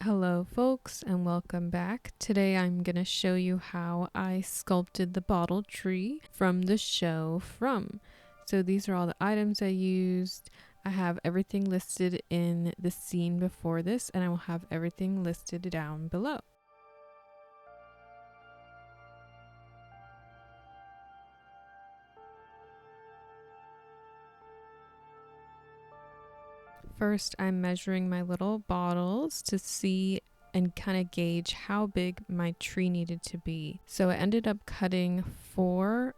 Hello folks and welcome back. Today I'm going to show you how I sculpted the bottle tree from the show From. So these are all the items I used. I have everything listed in the scene before this, and I will have everything listed down below. First, I'm measuring my little bottles to see and kind of gauge how big my tree needed to be. So I ended up cutting 4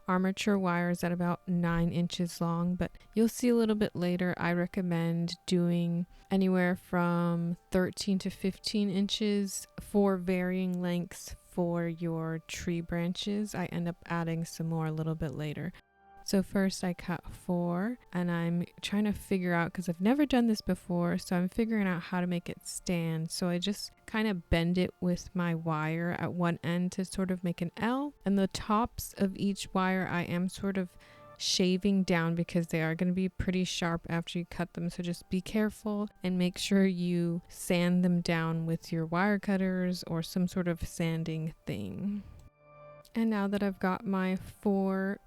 armature wires at about 9 inches long, but you'll see a little bit later I recommend doing anywhere from 13 to 15 inches for varying lengths for your tree branches. I end up adding some more a little bit later. So first I cut 4, and I'm trying to figure out, because I've never done this before, so I'm figuring out how to make it stand. So I just kind of bend it with my wire at one end to sort of make an L, and the tops of each wire I am sort of shaving down because they are going to be pretty sharp after you cut them. So just be careful and make sure you sand them down with your wire cutters or some sort of sanding thing. And now that I've got my 4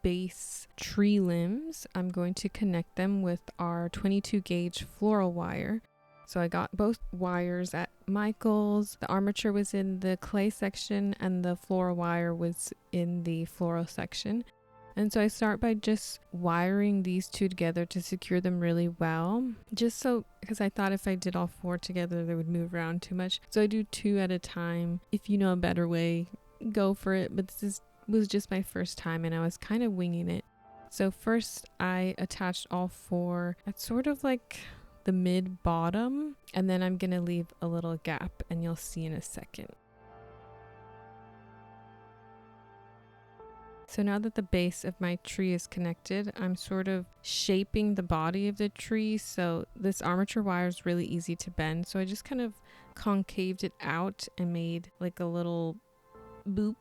base tree limbs, I'm going to connect them with our 22 gauge floral wire. So I got both wires at Michael's. The armature was in the clay section and the floral wire was in the floral section. And so I start by just wiring these 2 together to secure them really well, just so, because I thought if I did all 4 together they would move around too much. So I do 2 at a time. If you know a better way, go for it, but this was just my first time and I was kind of winging it. So first I attached all 4 at sort of like the mid bottom, and then I'm gonna leave a little gap, and you'll see in a second. So now that the base of my tree is connected, I'm sort of shaping the body of the tree. So this armature wire is really easy to bend, so I just kind of concaved it out and made like a little boop.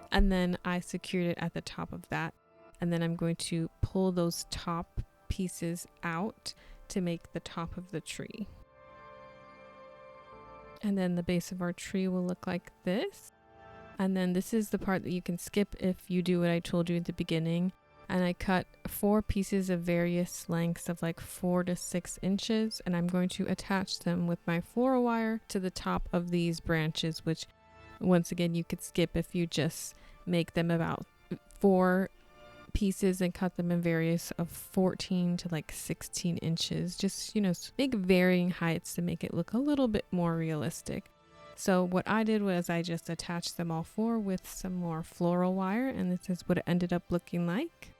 And then I secured it at the top of that. And then I'm going to pull those top pieces out to make the top of the tree. And then the base of our tree will look like this. And then this is the part that you can skip if you do what I told you at the beginning. And I cut 4 pieces of various lengths of like 4 to 6 inches. And I'm going to attach them with my floral wire to the top of these branches, which once again, you could skip if you just make them about 4 pieces and cut them in various of 14 to like 16 inches. Just, make varying heights to make it look a little bit more realistic. So what I did was I just attached them all 4 with some more floral wire, and this is what it ended up looking like.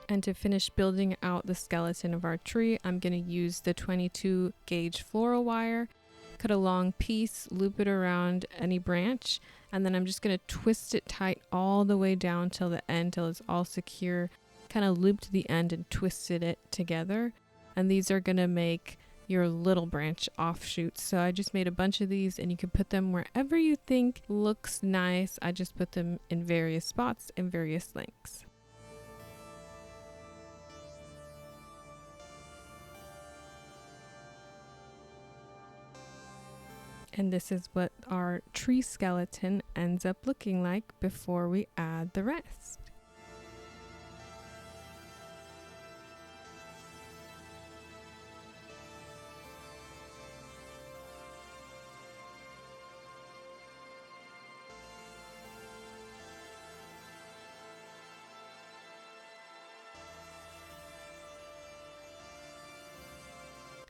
And to finish building out the skeleton of our tree, I'm going to use the 22 gauge floral wire. Cut a long piece, loop it around any branch, and then I'm just going to twist it tight all the way down till the end, till it's all secure. Kind of looped the end and twisted it together. And these are going to make your little branch offshoots. So I just made a bunch of these, and you can put them wherever you think looks nice. I just put them in various spots in various lengths. And this is what our tree skeleton ends up looking like before we add the rest.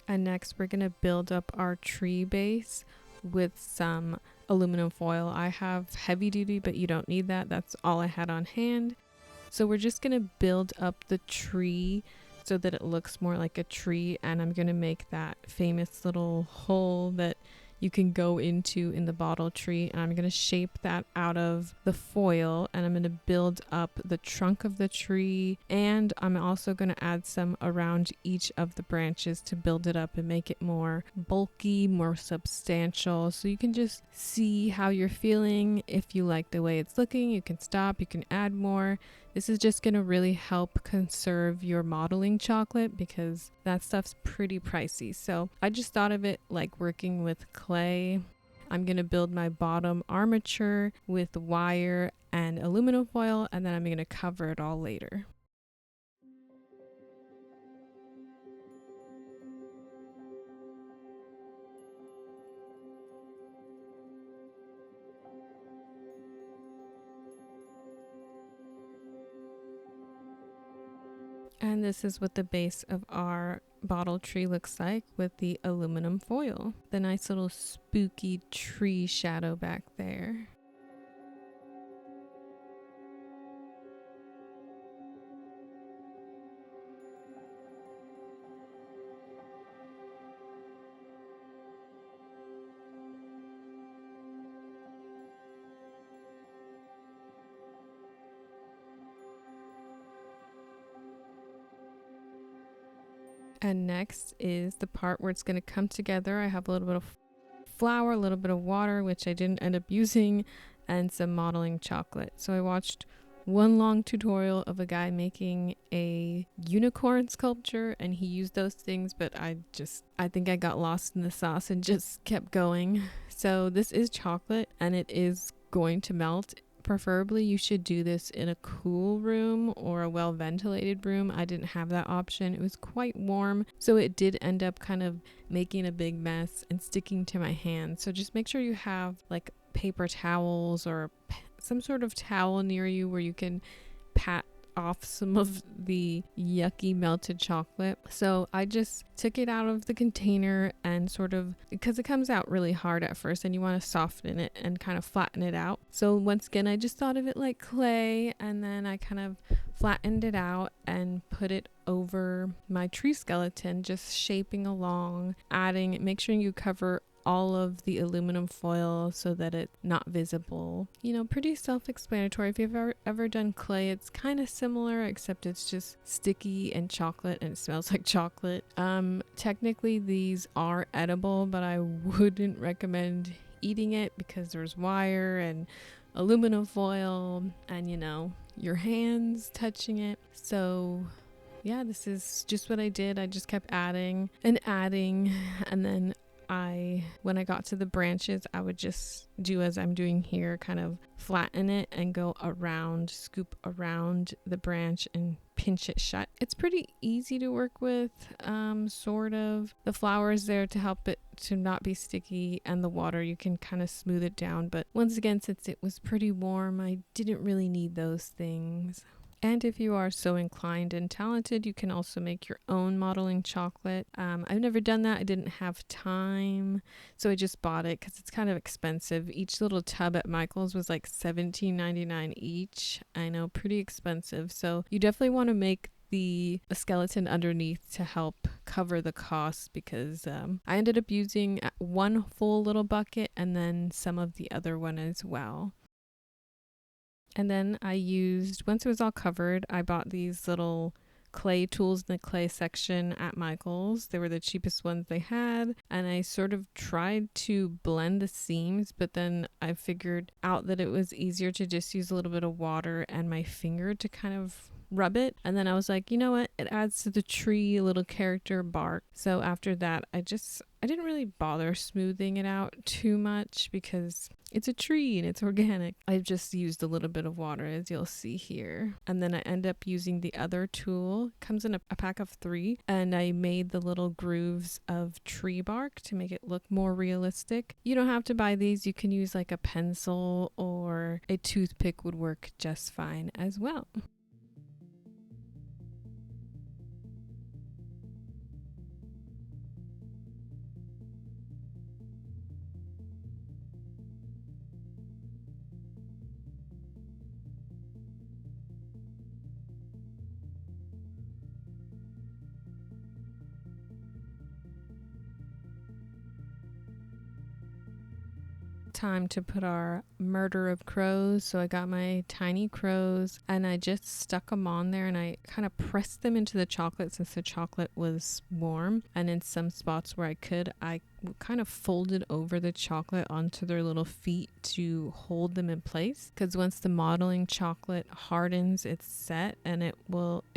And next we're going to build up our tree base with some aluminum foil. I have heavy duty, but you don't need that. That's all I had on hand. So we're just going to build up the tree so that it looks more like a tree, and I'm going to make that famous little hole that you can go into in the bottle tree, and I'm going to shape that out of the foil, and I'm going to build up the trunk of the tree, and I'm also going to add some around each of the branches to build it up and make it more bulky, more substantial. So you can just see how you're feeling. If you like the way it's looking, you can stop, you can add more. This is just going to really help conserve your modeling chocolate because that stuff's pretty pricey. So I just thought of it like working with clay. I'm going to build my bottom armature with wire and aluminum foil, and then I'm going to cover it all later. And this is what the base of our bottle tree looks like with the aluminum foil. The nice little spooky tree shadow back there. And next is the part where it's going to come together. I have a little bit of flour, a little bit of water, which I didn't end up using, and some modeling chocolate. So I watched one long tutorial of a guy making a unicorn sculpture, and he used those things, but I think I got lost in the sauce and just kept going. So this is chocolate, and it is going to melt. Preferably you should do this in a cool room or a well ventilated room. I didn't have that option. It was quite warm, so it did end up kind of making a big mess and sticking to my hands. So just make sure you have like paper towels or some sort of towel near you where you can pat off some of the yucky melted chocolate. So I just took it out of the container and sort of, because it comes out really hard at first and you want to soften it and kind of flatten it out. So once again, I just thought of it like clay, and then I kind of flattened it out and put it over my tree skeleton, just shaping along, make sure you cover all of the aluminum foil so that it's not visible. You know, pretty self-explanatory. If you've ever done clay, it's kind of similar, except it's just sticky and chocolate and it smells like chocolate. Technically these are edible, but I wouldn't recommend eating it because there's wire and aluminum foil and, you know, your hands touching it. So yeah, this is just what I did. I just kept adding, and then when I got to the branches, I would just do as I'm doing here, kind of flatten it and go around, scoop around the branch and pinch it shut. It's pretty easy to work with, sort of. The flour is there to help it to not be sticky, and the water, you can kind of smooth it down. But once again, since it was pretty warm, I didn't really need those things. And if you are so inclined and talented, you can also make your own modeling chocolate. I've never done that. I didn't have time, so I just bought it because it's kind of expensive. Each little tub at Michael's was like $17.99 each. I know, pretty expensive. So you definitely want to make the skeleton underneath to help cover the cost, because I ended up using one full little bucket and then some of the other one as well. And then once it was all covered, I bought these little clay tools in the clay section at Michael's. They were the cheapest ones they had. And I sort of tried to blend the seams, but then I figured out that it was easier to just use a little bit of water and my finger to kind of rub it. And then I was like, you know what? It adds to the tree a little character bark. So after that, I didn't really bother smoothing it out too much because it's a tree and it's organic. I've just used a little bit of water, as you'll see here. And then I end up using the other tool. It comes in a pack of 3. And I made the little grooves of tree bark to make it look more realistic. You don't have to buy these. You can use like a pencil, or a toothpick would work just fine as well. time to put our murder of crows. So I got my tiny crows and I just stuck them on there, and I kind of pressed them into the chocolate since the chocolate was warm. And in some spots where I could, I kind of folded over the chocolate onto their little feet to hold them in place, because once the modeling chocolate hardens, it's set, and it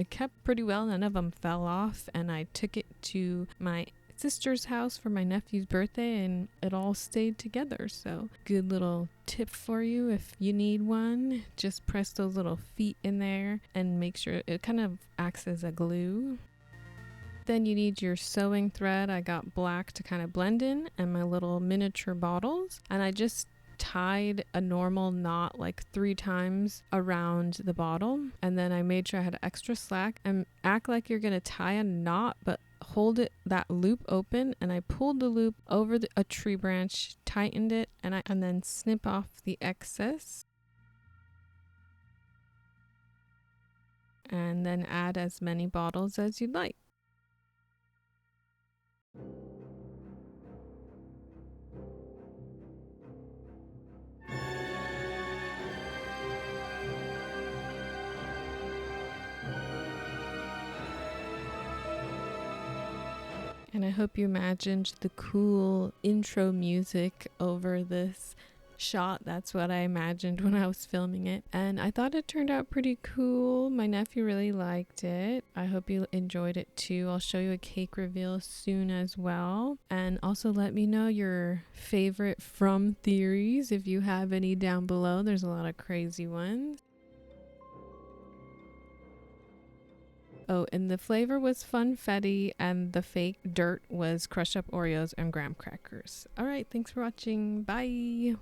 kept pretty well. None of them fell off, and I took it to my sister's house for my nephew's birthday, and it all stayed together. So good little tip for you if you need one. Just press those little feet in there and make sure it kind of acts as a glue. Then you need your sewing thread. I got black to kind of blend in, and my little miniature bottles, and I just tied a normal knot like 3 times around the bottle, and then I made sure I had extra slack, and act like you're gonna tie a knot, but hold that loop open, and I pulled the loop over a tree branch, tightened it, and then snip off the excess, and then add as many bottles as you'd like. And I hope you imagined the cool intro music over this shot. That's what I imagined when I was filming it. And I thought it turned out pretty cool. My nephew really liked it. I hope you enjoyed it too. I'll show you a cake reveal soon as well. And also let me know your favorite from theories if you have any down below. There's a lot of crazy ones. Oh, and the flavor was funfetti, and the fake dirt was crushed up Oreos and graham crackers. All right, thanks for watching. Bye.